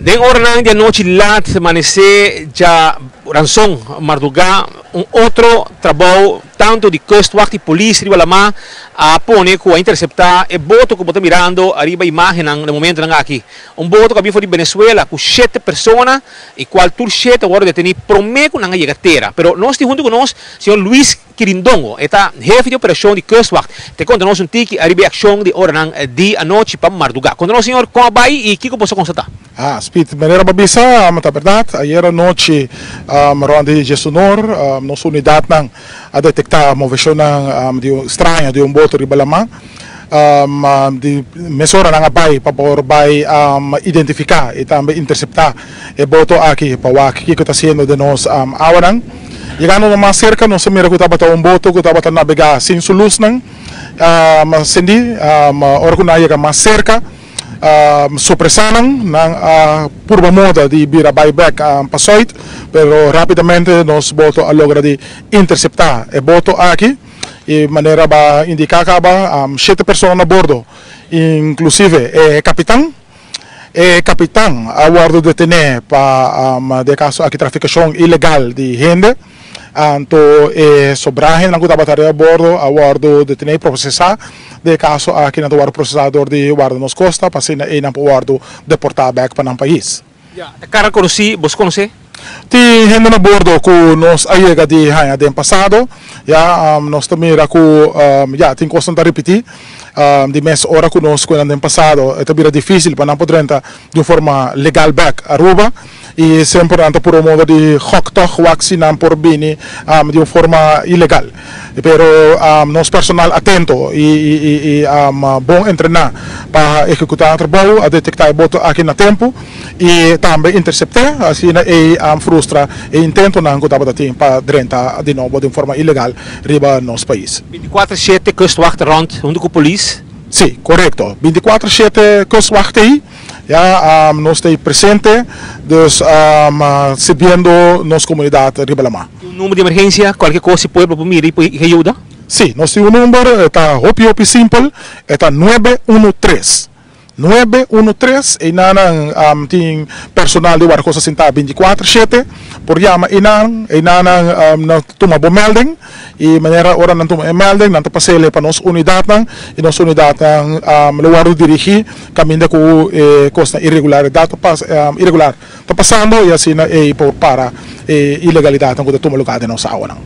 Den hora de noche lat amanece já ransom Marduga outro trabalho tanto de kustwacht e polícia riba lama a pone com a interceptar e boto que bota mirando arriba imagem no momento nang aqui boto que havia de Venezuela com 7 pessoas e qual tur 7 agora deteni prometo nang llegatera pero nós junto com nós senhor Luis Quirindongo está jefe de operação de kustwacht te conta nós tiki arriba ação de hora nang di a noite para Marduga conta nós senhor como vai e que posso constatar Speed, maneira babisa, a verdade, ayer à noite, ronde de Sonor, nossa unidade a detectar a movição estranha de boto de Balamã, de mesura na bai para poder identificar e também interceptar o boto aqui para o que está sendo de nós agora. Chegando mais cerca, nós mira que estava boto que estava navegar sem solução, mas sendi, hora que nós chega mais cerca. Supresanan ng purba moda di bira buyback pasoit pero rapidamente nos boto a logra di interceptar e boto aqui e maneira ba indicar ba 7 pessoas a bordo inclusive capitão aguardo detener para de caso aqui traficação ilegal de gente anto sobrahen ang kutabatari a bordo aguardo detener processar de caso aqui na tuar processador de guarda nos costa pasina e na guardo deportar back para o país. Cara conheci, vos conhece? Ti gente na bordo com nos aiega de hanya de passado, nós também era com tem constante repetir de mês hora conosco no ano passado, é também difícil para não poder entrar de forma legal back a Aruba e sempre anda por modo de hoktoch vacinar por bini de forma ilegal. Pero nós personal atento e bom treinar para executar o trabalho, a detectar o boto aqui na tempo e também interceptar, assim frustra e intento não que estava para drentar de novo de forma ilegal riba nosso país. 24/7 kustwacht rond junto com a polícia? Sim, correto. 24/7 kustwacht aí. Nós estamos presentes, servindo nossa comunidade Ribalama. Número de emergência, qualquer coisa pode propor e ajuda? Sim, nosso número está hopi simple, está 913. 913 e nanang ting personal de warco sa sinta 24/7 por yama inang na tumabo melding e manera ora nang tumabo melding nang tapasele pa nos unidad nang inos unidad nang lugar dirigi caminda ko costa irregularidad irregular tapasando e assim para ilegalidade nang tumabo lugar de nossa awa nang.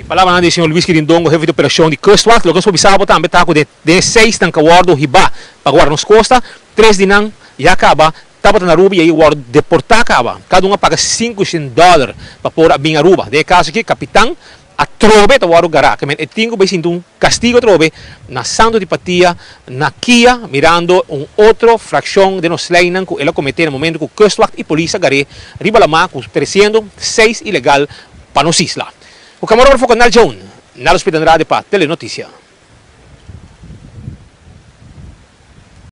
Palavra na senhor Luis Quirindongo, jefe de operação de kustwacht, logo sobre sábado também está com de 6 ng kawardo hiba para guardar nos costa, 3 dinang ya acaba, tapat na Aruba e aí guardo deportar acaba. Cada um paga $500 para pôr a bem Aruba. De caso aqui, capitão a trobe ta guardo gará, que men tingo be sinto castigo trobe na Santo de Patia, na Kia, mirando outro fração de nos leinan que ela cometeu no momento que kustwacht e polícia gare riba lama oferecendo 6 ilegal para nos isla. O camarógrafo Canal Joan, na Hospital Andrade para Telenotícia.